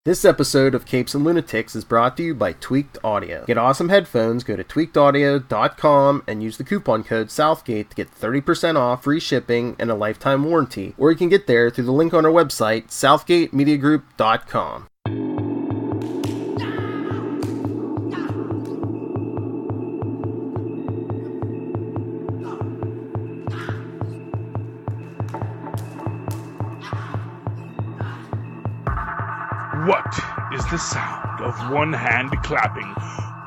This episode of Capes and Lunatics is brought to you by Tweaked Audio. Get awesome headphones, go to tweakedaudio.com and use the coupon code Southgate to get 30% off, free shipping, and a lifetime warranty. Or you can get there through the link on our website, southgatemediagroup.com. What is the sound of one hand clapping?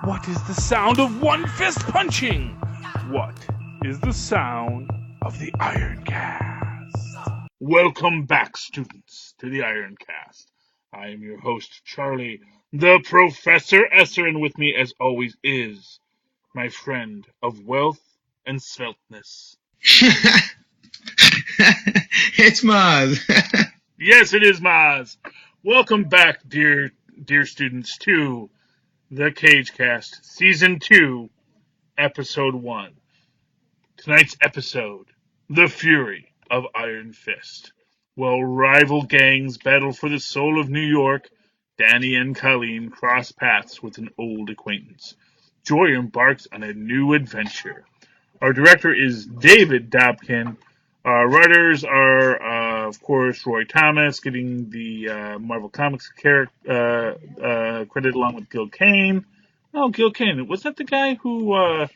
What is the sound of one fist punching? What is the sound of the IronCast? Welcome back, students, to the IronCast. I am your host, Charlie, the Professor Esser, and with me, as always, is my friend of wealth and svelteness. It's Mozz. Yes, it is Mozz. Welcome back, dear students, to the CageCast, Season 2, Episode 1. Tonight's episode, The Fury of Iron Fist. While rival gangs battle for the soul of New York, Danny and Colleen cross paths with an old acquaintance. Joy embarks on a new adventure. Our director is David Dobkin. Our writers are, of course, Roy Thomas, getting the Marvel Comics credit along with Gil Kane. Oh, Gil Kane. Was that the guy who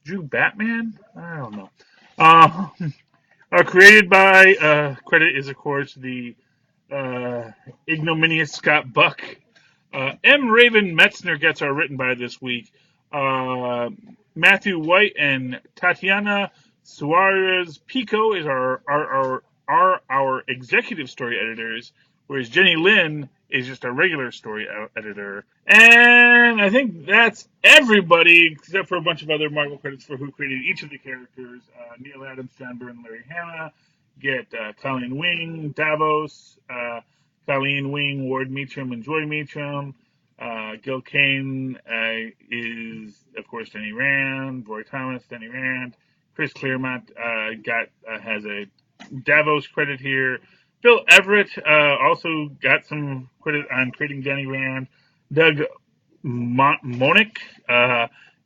drew Batman? I don't know. Created by, credit is, of course, the ignominious Scott Buck. M. Raven Metzner gets our written by this week. Matthew White and Tatiana Suarez Pico is our executive story editors, whereas Jenny Lynn is just a regular story editor. And I think that's everybody, except for a bunch of other Marvel credits for who created each of the characters. Neil Adams, John Byrne, Larry Hannah. Get Colleen Wing, Davos, Colleen Wing, Ward Meacham, and Joy Meacham. Gil Kane is, of course, Denny Rand. Roy Thomas, Denny Rand. Chris Claremont has a Davos credit here. Bill Everett also got some credit on creating Danny Rand. Doug Monick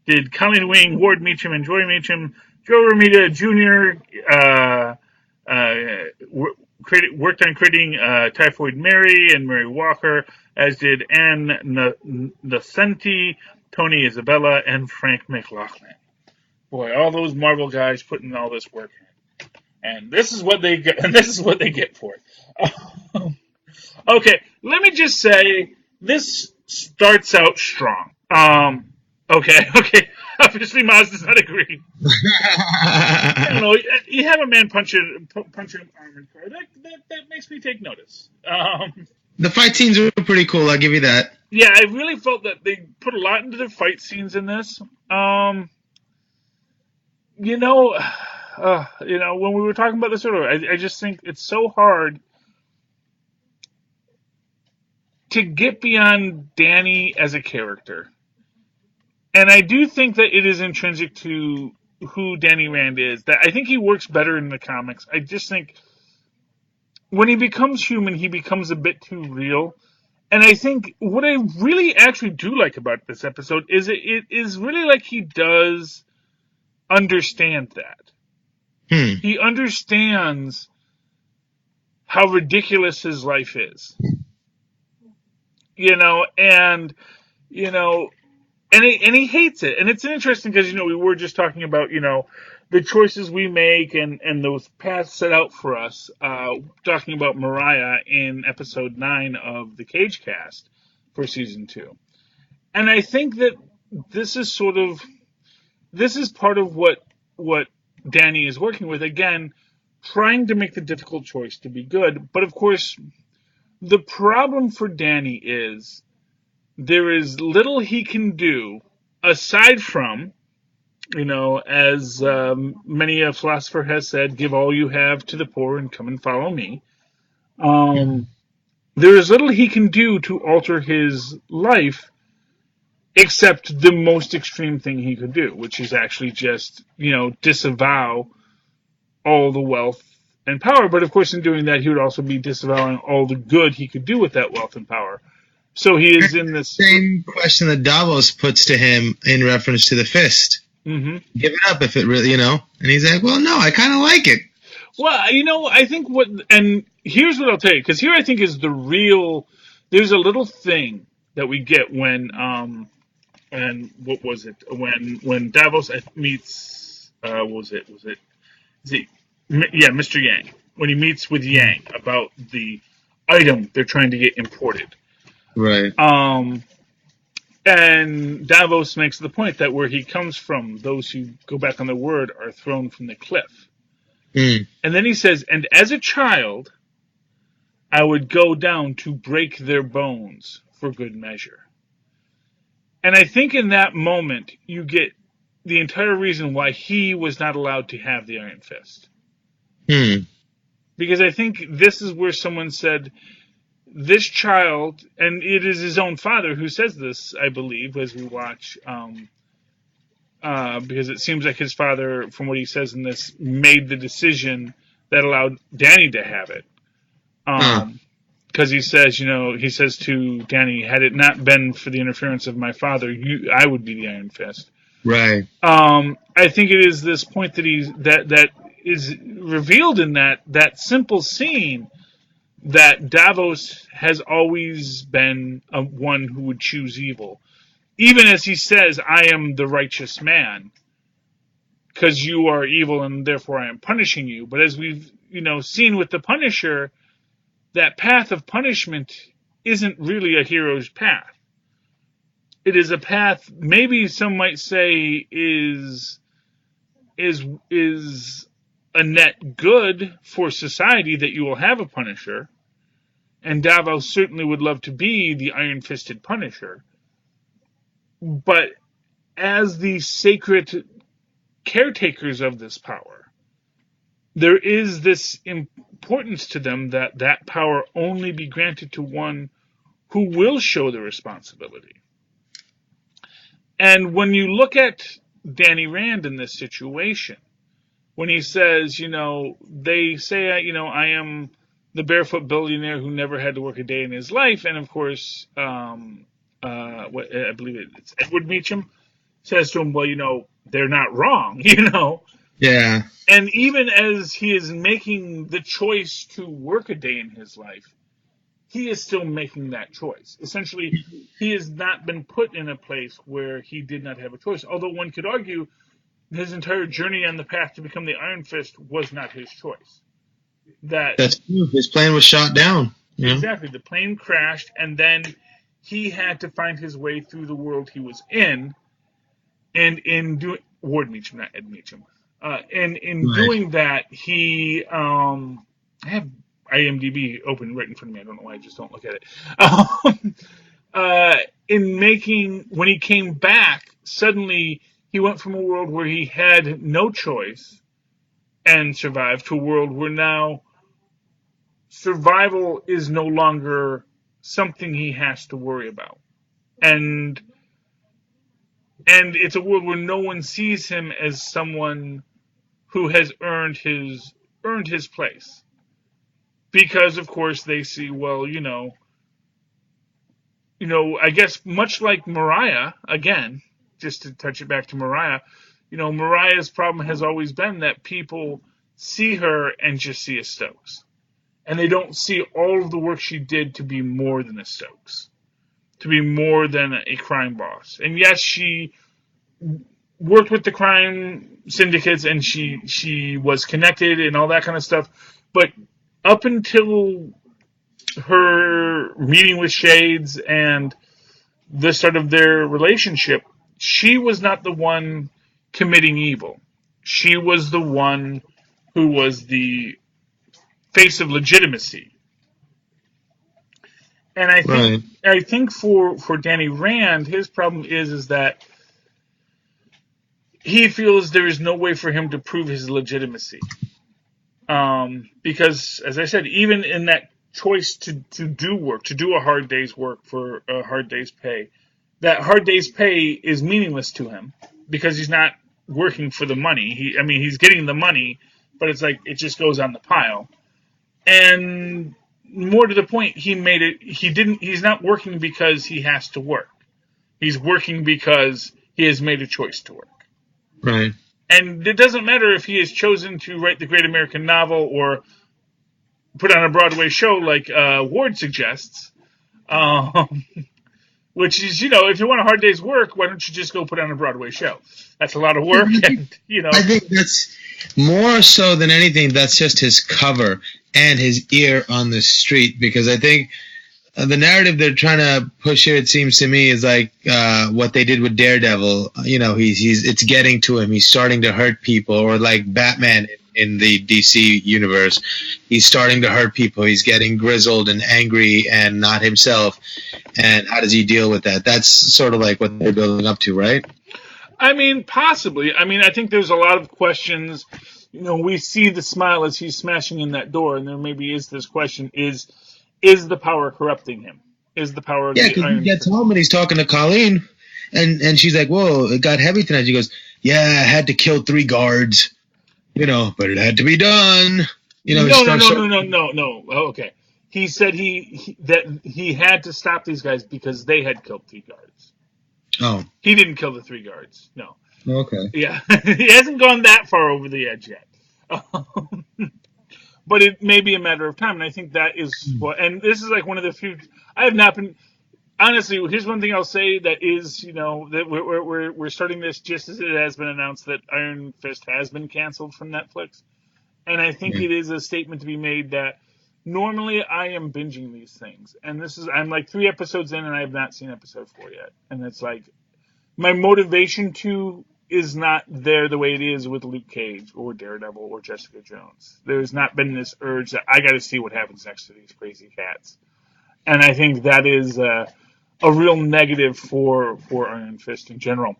did Colleen Wing, Ward Meacham, and Joy Meacham. Joe Romita Jr. Worked on creating Typhoid Mary and Mary Walker, as did Ann Nocenti, Tony Isabella, and Frank McLaughlin. Boy, all those Marvel guys putting all this work in, and this is what they get. And this is what they get for it. Okay, let me just say this starts out strong. Okay. Obviously, Maz does not agree. I don't know. You have a man punch an armored car. That makes me take notice. The fight scenes were pretty cool. I'll give you that. Yeah, I really felt that they put a lot into their fight scenes in this. When we were talking about this earlier, I just think it's so hard to get beyond Danny as a character. And I do think that it is intrinsic to who Danny Rand is. That I think he works better in the comics. I just think when he becomes human, he becomes a bit too real. And I think what I really actually do like about this episode is it is really like he does understand that. He understands how ridiculous his life is. And he hates it. And it's interesting because, we were just talking about, the choices we make and those paths set out for us, talking about Mariah in episode 9 of the CageCast for season 2. And I think that this is part of what Danny is working with. Again, trying to make the difficult choice to be good. But of course, the problem for Danny is there is little he can do aside from, as many a philosopher has said, give all you have to the poor and come and follow me. There is little he can do to alter his life except the most extreme thing he could do, which is actually just, disavow all the wealth and power. But of course, in doing that, he would also be disavowing all the good he could do with that wealth and power. So he is in this same question that Davos puts to him in reference to the fist. Mm-hmm. Give it up if it really, and he's like, well, no, I kind of like it. Well, I think and here's what I'll tell you, because here I think is the real. There's a little thing that we get and what was it when Davos meets what was it yeah, Mr. Yang, when he meets with Yang about the item they're trying to get imported. Right. And Davos makes the point that where he comes from, those who go back on their word are thrown from the cliff. Mm. And then he says, and as a child, I would go down to break their bones for good measure. And I think in that moment, you get the entire reason why he was not allowed to have the Iron Fist. Because I think this is where someone said, this child, and it is his own father who says this, I believe, as we watch, because it seems like his father, from what he says in this, made the decision that allowed Danny to have it. Because he says, he says to Danny, had it not been for the interference of my father, I would be the Iron Fist. Right. I think it is this point that that is revealed in that simple scene, that Davos has always been one who would choose evil. Even as he says, I am the righteous man, because you are evil and therefore I am punishing you. But as we've seen with the Punisher, that path of punishment isn't really a hero's path. It is a path, maybe some might say, is a net good for society that you will have a Punisher. And Davos certainly would love to be the iron-fisted Punisher. But as the sacred caretakers of this power, there is this importance to them that that power only be granted to one who will show the responsibility. And when you look at Danny Rand in this situation, when he says, they say, I am the barefoot billionaire who never had to work a day in his life, and of course, I believe it's Edward Meacham says to him, well, they're not wrong, Yeah. And even as he is making the choice to work a day in his life, he is still making that choice. Essentially, he has not been put in a place where he did not have a choice. Although one could argue his entire journey on the path to become the Iron Fist was not his choice. That's true. His plane was shot down. Exactly. The plane crashed, and then he had to find his way through the world he was in. And in doing Ward Meacham, not Ed Meacham. And in doing that, he I have IMDb open right in front of me. I don't know why I just don't look at it. When he came back, suddenly he went from a world where he had no choice and survived to a world where now survival is no longer something he has to worry about. And it's a world where no one sees him as someone who has earned his place. Because, of course, they see, I guess much like Mariah, again, just to touch it back to Mariah, Mariah's problem has always been that people see her and just see a Stokes. And they don't see all of the work she did to be more than a Stokes, to be more than a crime boss. And yes, she worked with the crime syndicates and she was connected and all that kind of stuff. But up until her meeting with Shades and the start of their relationship, she was not the one committing evil. She was the one who was the face of legitimacy. And I think for Danny Rand, his problem is that he feels there is no way for him to prove his legitimacy. Because, as I said, even in that choice to do work, to do a hard day's work for a hard day's pay, that hard day's pay is meaningless to him because he's not working for the money. He's getting the money, but it's like it just goes on the pile. And more to the point, he made it. He's not working because he has to work. He's working because he has made a choice to work. Right. And it doesn't matter if he has chosen to write the great American novel or put on a Broadway show like Ward suggests. Which is, if you want a hard day's work, why don't you just go put on a Broadway show? That's a lot of work, and I think that's more so than anything. That's just his cover and his ear on the street, because I think the narrative they're trying to push here, it seems to me, is like what they did with Daredevil. It's getting to him. He's starting to hurt people, or like Batman in the DC universe. He's starting to hurt people. He's getting grizzled and angry and not himself. And how does he deal with that? That's sort of like what they're building up to, right? I mean, possibly. I mean, I think there's a lot of questions. We see the smile as he's smashing in that door, and there maybe is this question: Is the power corrupting him? Is the power? Yeah, because he gets home and he's talking to Colleen, and she's like, "Whoa, it got heavy tonight." She goes, "Yeah, I had to kill 3 guards, but it had to be done." No. Oh, okay. He said that he had to stop these guys because they had killed 3 guards. Oh. He didn't kill the 3 guards. No. Okay. Yeah. He hasn't gone that far over the edge yet. But it may be a matter of time, and I think that is what. And this is like one of the few. I have not been. Honestly, here's one thing I'll say that is, that we're starting this just as it has been announced that Iron Fist has been canceled from Netflix, and I think it is a statement to be made that normally I am binging these things, and I'm like 3 episodes in, and I have not seen episode 4 yet, and it's like my motivation to is not there the way it is with Luke Cage or Daredevil or Jessica Jones. There's not been this urge that I got to see what happens next to these crazy cats, and I think that is a real negative for Iron Fist in general.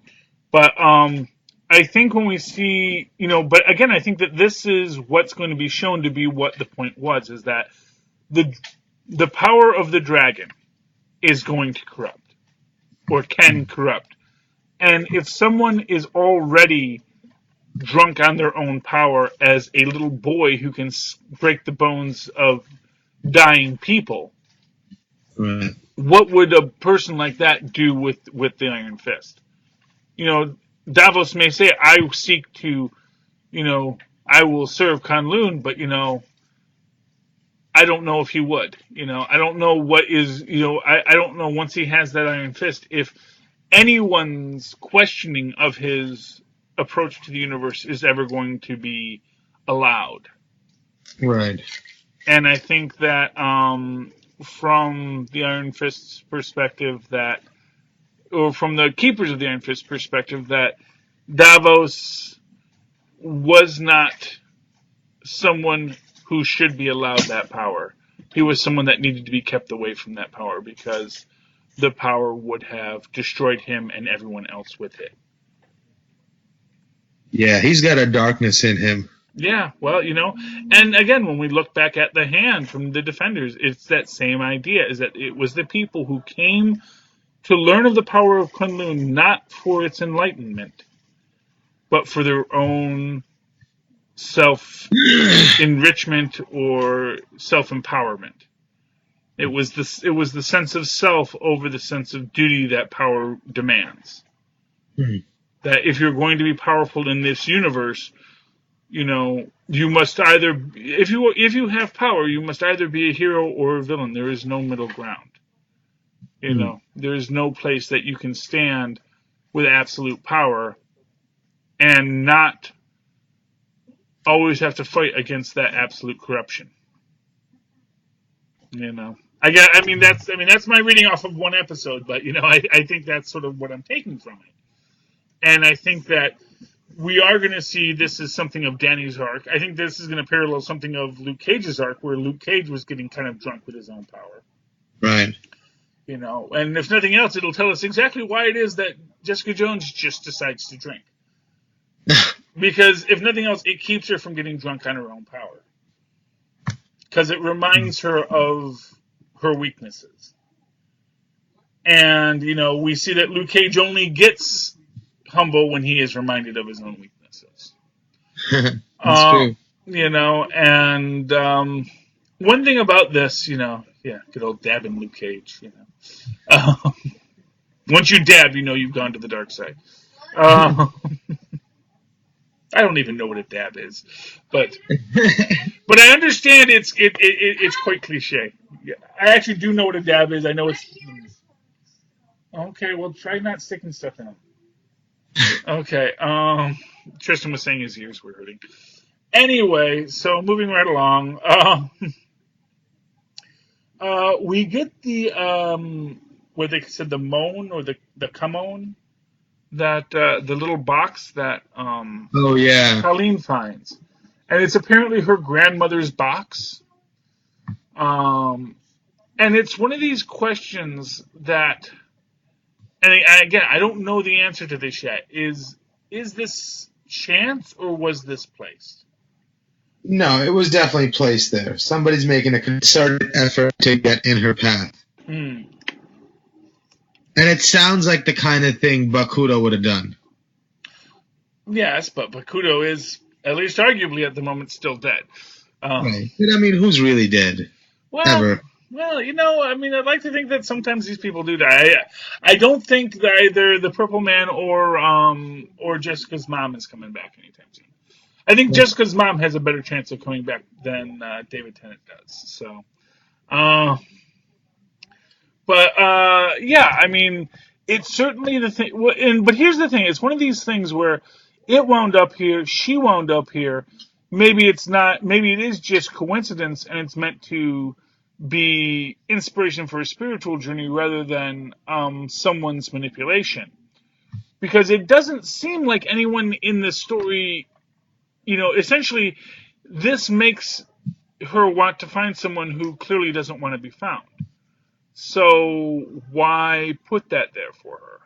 But I think when we see, but again, I think that this is what's going to be shown to be what the point was, is that the power of the dragon is going to corrupt, or can corrupt. And if someone is already drunk on their own power as a little boy who can break the bones of dying people, right, what would a person like that do with the Iron Fist? Davos may say, I seek to, I will serve Kunlun, but, I don't know if he would. I don't know what is, I don't know once he has that Iron Fist, if anyone's questioning of his approach to the universe is ever going to be allowed. Right. And I think that from the Iron Fist's perspective or from the Keepers of the Iron Fist perspective, that Davos was not someone who should be allowed that power. He was someone that needed to be kept away from that power because the power would have destroyed him and everyone else with it. Yeah, he's got a darkness in him. Yeah, well, and again, when we look back at the hand from the Defenders, it's that same idea, is that it was the people who came to learn of the power of Kunlun not for its enlightenment, but for their own self-enrichment or self-empowerment. It was the sense of self over the sense of duty that power demands. Mm-hmm. That if you're going to be powerful in this universe, you must either, if you have power, you must either be a hero or a villain. There is no middle ground. There is no place that you can stand with absolute power and not always have to fight against that absolute corruption. That's my reading off of one episode, but I think that's sort of what I'm taking from it. And I think that we are going to see this as something of Danny's arc. I think this is going to parallel something of Luke Cage's arc, where Luke Cage was getting kind of drunk with his own power. Right. And if nothing else, it'll tell us exactly why it is that Jessica Jones just decides to drink. Because if nothing else, it keeps her from getting drunk on her own power. Because it reminds her of her weaknesses. And, we see that Luke Cage only gets humble when he is reminded of his own weaknesses. That's true. one thing about this, good old dabbing Luke Cage, once you dab, you've gone to the dark side. Uh, I don't even know what a dab is, but I understand it's quite cliche. Yeah, I actually do know what a dab is. I know it's okay. Well, try not sticking stuff in them. Okay. Tristan was saying his ears were hurting. Anyway, so moving right along, we get the where they said the moan or the come on that the little box that Oh yeah. Colleen finds, and it's apparently her grandmother's box. And it's one of these questions that, and again, I don't know the answer to this yet. Is this chance or was this placed? No, it was definitely placed there. Somebody's making a concerted effort to get in her path. Hmm. And it sounds like the kind of thing Bakudo would have done. Yes, but Bakudo is, at least arguably at the moment, still dead. Right. But I mean, who's really dead? Well, Ever. well, I'd like to think that sometimes these people do die. I don't think that either the Purple Man or Jessica's mom is coming back anytime soon. I think Jessica's mom has a better chance of coming back than David Tennant does. So, yeah, I mean, it's certainly the thing. But here's the thing: it's one of these things where it wound up here, she wound up here. Maybe it's not. Maybe it is just coincidence, and it's meant to be inspiration for a spiritual journey rather than someone's manipulation. Because it doesn't seem like anyone in the story, essentially, this makes her want to find someone who clearly doesn't want to be found. So why put that there for her?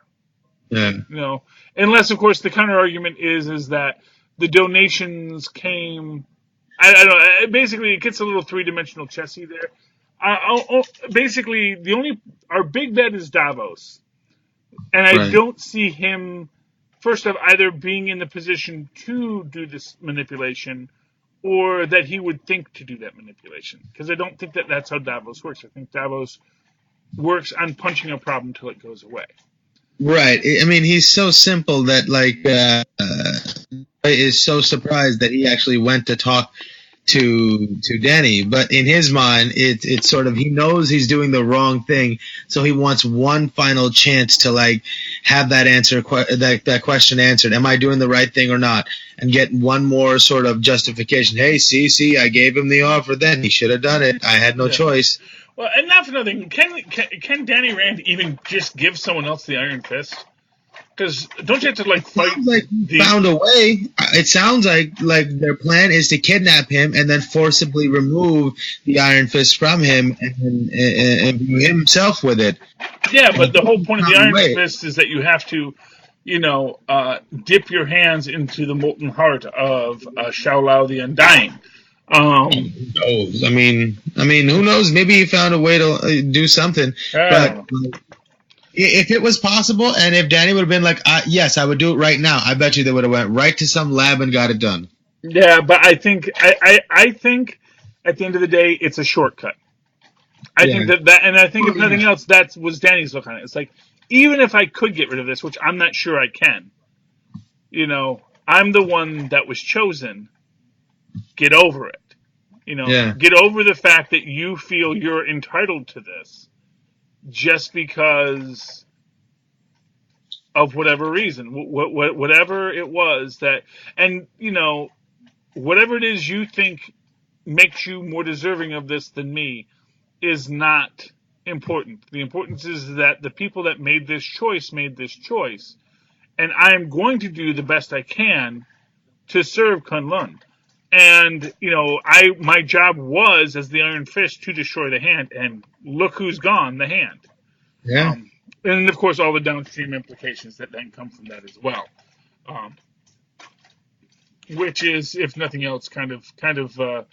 Yeah. Unless, of course, the counter argument is that the donations came. I don't know. Basically, it gets a little three-dimensional chessy there. Basically, our big bet is Davos, and I don't see him first off either being in the position to do this manipulation, or that he would think to do that manipulation. Because I don't think that that's how Davos works. I think Davos works on punching a problem till it goes away. Right. I mean, he's so simple that is so surprised that he actually went to talk to Danny, but in his mind, it's sort of, he knows he's doing the wrong thing, so he wants one final chance to have that answer, that question answered. Am I doing the right thing or not? And get one more sort of justification. Hey, see, I gave him the offer then. He should have done it. I had no choice. Well, and not for nothing. Can Danny Rand even just give someone else the Iron Fist? Because don't you have to fight? Found a way. It sounds like their plan is to kidnap him and then forcibly remove the Iron Fist from him and do himself with it. Yeah, but the whole point of the Iron Fist is that you have to, dip your hands into the molten heart of Shao Lao the Undying. Who knows? I mean, who knows? Maybe he found a way to do something. But if it was possible, and if Danny would have been like, yes, I would do it right now, I bet you they would have went right to some lab and got it done. Yeah, but I think I think at the end of the day, it's a shortcut. I think that, and I think if nothing else, that was Danny's look on it. It's like, even if I could get rid of this, which I'm not sure I can, I'm the one that was chosen. Get over it. Get over the fact that you feel you're entitled to this just because of whatever reason, whatever it was that, and whatever it is you think makes you more deserving of this than me is not important. The importance is that the people that made this choice, and I am going to do the best I can to serve Kunlun. And, my job was, as the Iron Fist, to destroy the hand, and look who's gone, the hand. Yeah. And, of course, all the downstream implications that then come from that as well. Which is, if nothing else, kind of the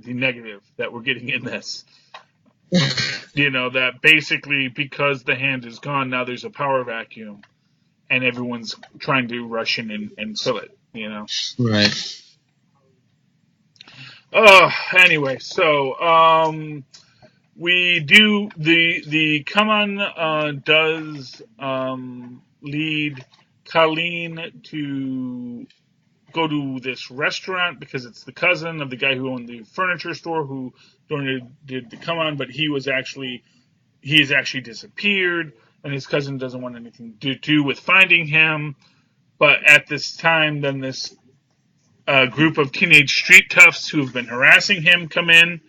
negative that we're getting in this. That basically, because the hand is gone, now there's a power vacuum, and everyone's trying to rush in and fill it. Right. Anyway, so we do the come on does lead Colleen to go to this restaurant because it's the cousin of the guy who owned the furniture store who did the come on, but he's actually disappeared, and his cousin doesn't want anything to do with finding him. But at this time, then this group of teenage street toughs who have been harassing him come in,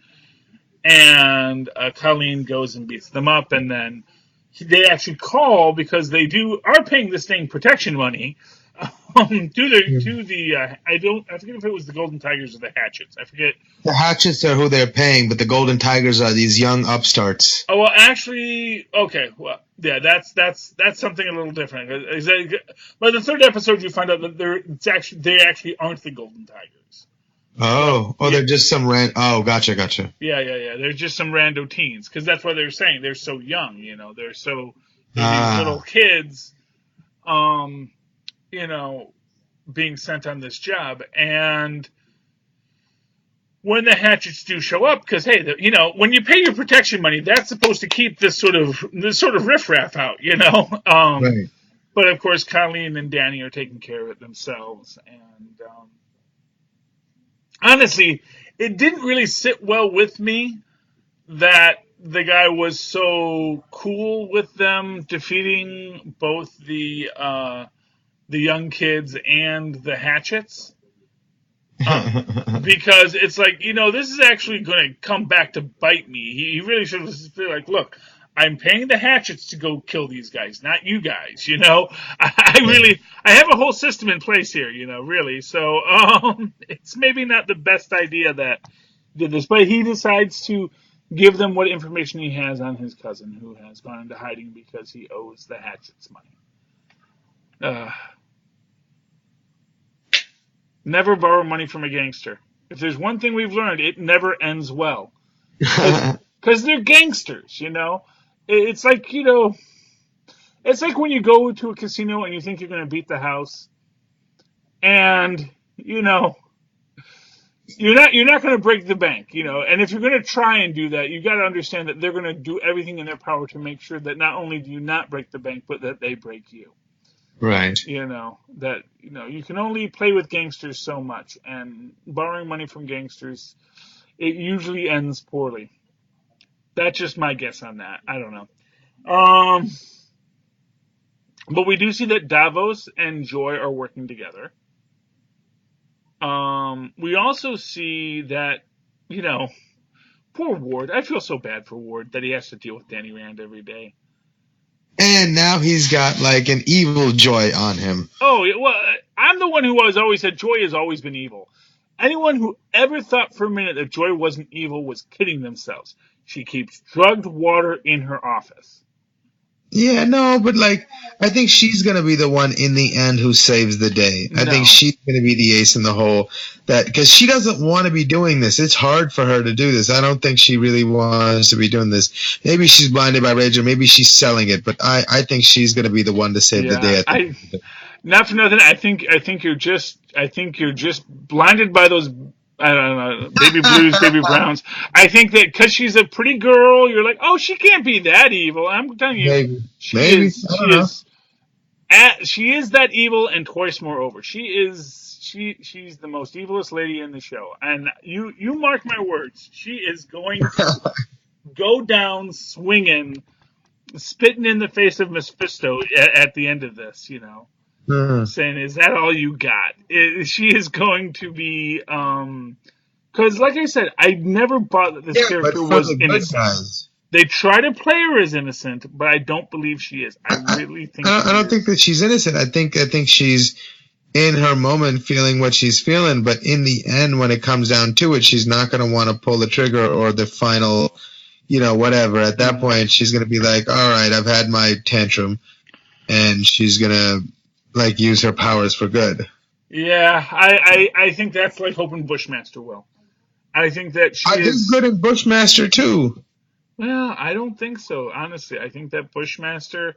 and Colleen goes and beats them up, and then they actually call because they are paying this thing protection money to the I forget if it was the Golden Tigers or the Hatchets. I forget. The Hatchets are who they're paying, but the Golden Tigers are these young upstarts. Oh well, actually, okay, well, yeah, that's something a little different. By the third episode, you find out that they actually aren't the Golden Tigers. They're just some gotcha. Yeah. They're just some rando teens because that's why they're saying they're so young. They're these little kids. Being sent on this job. And when the Hatchets do show up, because, hey, when you pay your protection money, that's supposed to keep this sort of riffraff out, Right. But, of course, Colleen and Danny are taking care of it themselves. And honestly, it didn't really sit well with me that the guy was so cool with them defeating both the young kids and the Hatchets. Because it's like, this is actually going to come back to bite me. He really should have been like, look, I'm paying the Hatchets to go kill these guys, not you guys, I have a whole system in place here, really. So, it's maybe not the best idea that did this, but he decides to give them what information he has on his cousin who has gone into hiding because he owes the Hatchets money. Never borrow money from a gangster. If there's one thing we've learned, it never ends well. Because they're gangsters, It's like, it's like when you go to a casino and you think you're going to beat the house. And, you're not going to break the bank, And if you're going to try and do that, you got to understand that they're going to do everything in their power to make sure that not only do you not break the bank, but that they break you. Right. You can only play with gangsters so much, and borrowing money from gangsters, it usually ends poorly. That's just my guess on that. I don't know. But we do see that Davos and Joy are working together. We also see that, poor Ward. I feel so bad for Ward that he has to deal with Danny Rand every day. And now he's got like an evil Joy on him. Oh, well, I'm the one who always said Joy has always been evil. Anyone who ever thought for a minute that Joy wasn't evil was kidding themselves. She keeps drugged water in her office. Yeah, no, but I think she's going to be the one in the end who saves the day. I think she's going to be the ace in the hole, because she doesn't want to be doing this. It's hard for her to do this. I don't think she really wants to be doing this. Maybe she's blinded by rage, or maybe she's selling it, but I think she's going to be the one to save the day. Not for nothing. I think you're just blinded by those, I don't know, baby blues, baby browns. I think that because she's a pretty girl, you're like, oh, she can't be that evil. I'm telling you, she is that evil and twice more over. She's the most evilest lady in the show, and you mark my words, she is going to go down swinging, spitting in the face of Mephisto at the end of this, saying, is that all you got? She is going to be, because like I said, I never thought that this character was innocent. They try to play her as innocent, but I don't believe she is. I really think I don't think that she's innocent. I think she's in her moment feeling what she's feeling, but in the end, when it comes down to it, she's not going to want to pull the trigger or the final, whatever. At that point, she's going to be like, all right, I've had my tantrum, and she's going to use her powers for good. Yeah, I think that's like hoping Bushmaster will. I think that she is good in Bushmaster too. Well, I don't think so, honestly. I think that Bushmaster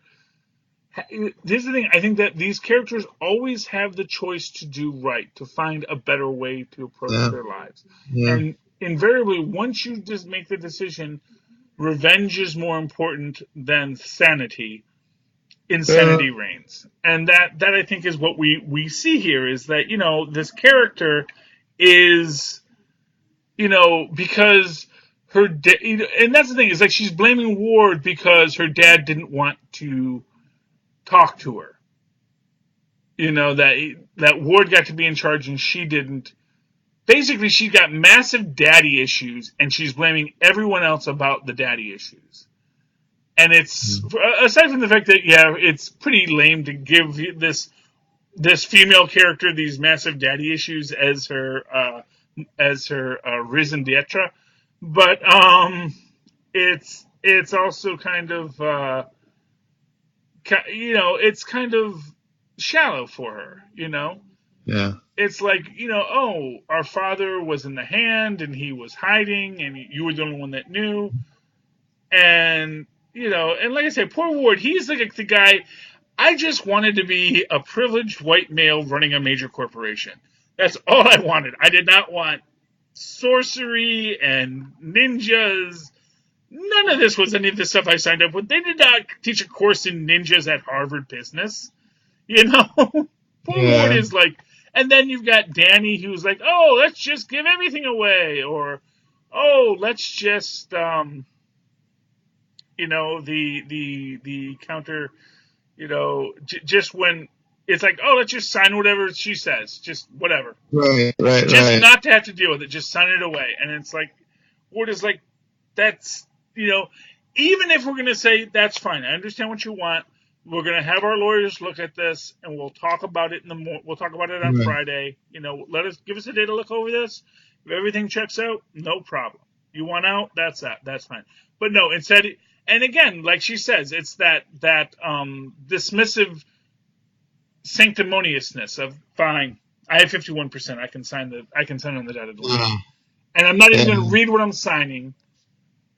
Here's the thing. I think that these characters always have the choice to do right, to find a better way to approach their lives. Yeah. And invariably, once you just make the decision, revenge is more important than sanity, insanity reigns. And that I think is what we see here, is that, this character is, because her and that's the thing, is like she's blaming Ward because her dad didn't want to talk to her. That Ward got to be in charge and she didn't. Basically, she's got massive daddy issues, and she's blaming everyone else about the daddy issues. And it's, aside from the fact that, it's pretty lame to give this female character these massive daddy issues as her raison d'etre, but it's also kind of it's kind of shallow for her, Yeah. It's like, our father was in the hand and he was hiding and you were the only one that knew. And, and like I said, poor Ward, he's like the guy, I just wanted to be a privileged white male running a major corporation. That's all I wanted. I did not want sorcery and ninjas. None of this was any of the stuff I signed up with. They did not teach a course in ninjas at Harvard Business. Poor Ward is like, and then you've got Danny, who's like, oh, let's just give everything away, or, oh, let's just, the counter, just when it's like, oh, let's just sign whatever she says, just whatever, Right. just not to have to deal with it, just sign it away. And it's like, Ward is like, that's, even if we're gonna say that's fine, I understand what you want. We're going to have our lawyers look at this, and we'll talk about it we'll talk about it on Friday. Give us a day to look over this. If everything checks out, no problem. You want out? That's fine. But no, instead, and again, like she says, it's that dismissive sanctimoniousness of, fine, I have 51%. I can sign on the dotted line, and I'm not even going to read what I'm signing.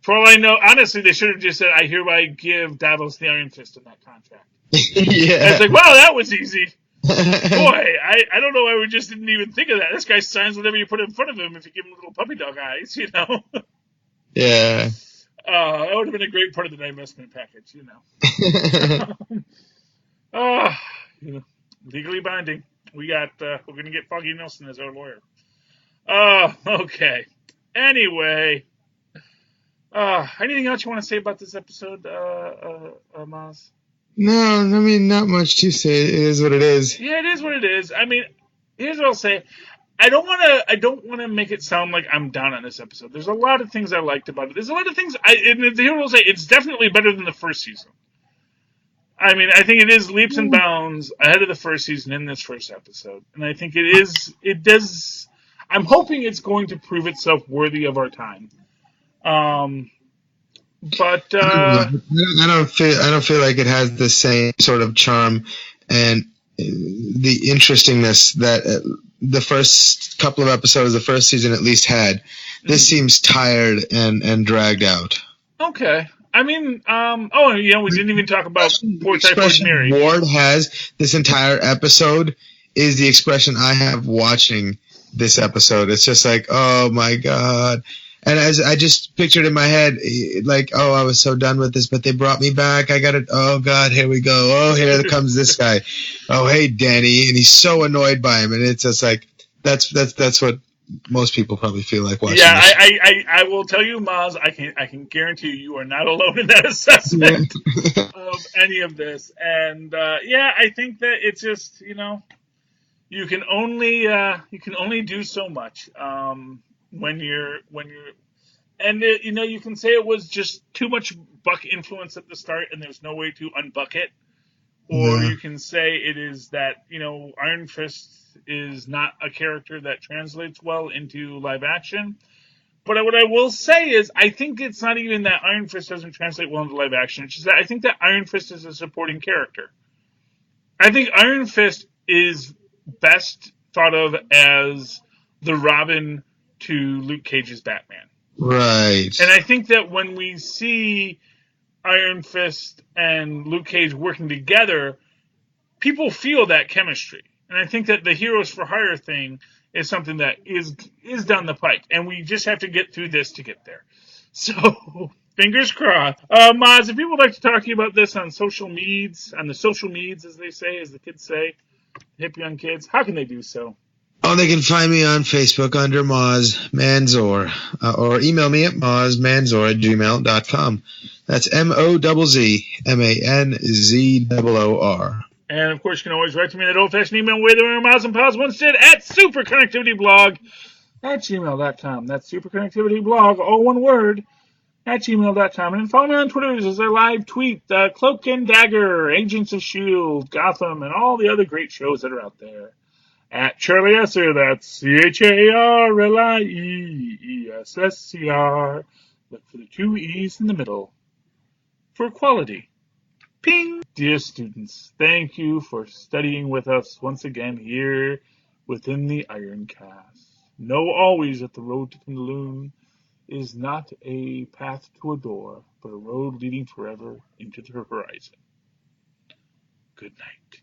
For all I know, honestly, they should have just said, I hereby give Davos the Iron Fist in that contract. Yeah. It's like, wow, that was easy. Boy, I don't know why we just didn't even think of that. This guy signs whatever you put in front of him if you give him little puppy dog eyes, Yeah. That would have been a great part of the divestment package, legally binding. We're going to get Foggy Nelson as our lawyer. Okay. Anyway. Anything else you want to say about this episode, Mozz? No, I mean, not much to say. It is what it is. Yeah, it is what it is. I mean, here's what I'll say. I don't want to make it sound like I'm down on this episode. There's a lot of things I liked about it. There's a lot of things and here we'll say it's definitely better than the first season. I mean, I think it is leaps and bounds ahead of the first season in this first episode. And I think it does, I'm hoping it's going to prove itself worthy of our time. But I don't feel like it has the same sort of charm and the interestingness that the first couple of episodes, the first season at least had. This seems tired and dragged out. Okay. I mean, we didn't even talk about poor Typhoid Mary. Ward has this entire episode is the expression I have watching this episode. It's just like, oh my God. And as I just pictured in my head, like, oh, I was so done with this, but they brought me back. I got it. Oh God, here we go. Oh, here comes this guy. Oh, hey, Danny. And he's so annoyed by him. And it's just like, that's what most people probably feel like watching. Yeah, I will tell you, Mozz, I can guarantee you are not alone in that assessment of any of this. And I think that it's just, you can only do so much. When you're and you can say it was just too much Buck influence at the start and there's no way to unbuck it, or you can say it is that Iron Fist is not a character that translates well into live action. But what I will say is I think it's not even that Iron Fist doesn't translate well into live action. It's just that I think that Iron Fist is a supporting character. I think Iron Fist is best thought of as the Robin to Luke Cage's Batman. Right. And I think that when we see Iron Fist and Luke Cage working together, people feel that chemistry. And I think that the Heroes for Hire thing is something that is down the pike. And we just have to get through this to get there. So, fingers crossed. Mozz, if people would like to talk to you about this on the social meds, as they say, as the kids say, hip young kids, how can they do so? Oh, they can find me on Facebook under Mozz Manzor, or email me at mozzmanzor@gmail.com. That's MOZZMANZOOR. And of course, you can always write to me that old-fashioned email way there Mozz and Paz once did at superconnectivityblog@gmail.com. That's superconnectivityblog, all one word, at gmail.com. And follow me on Twitter as I live tweet Cloak and Dagger, Agents of S.H.I.E.L.D., Gotham, and all the other great shows that are out there. At Charlie Esser, that's CharlieEssesscr. Look for the 2 E's in the middle for quality. Ping! Dear students, thank you for studying with us once again here within the IronCast. Know always that the road to Kundalun is not a path to a door, but a road leading forever into the horizon. Good night.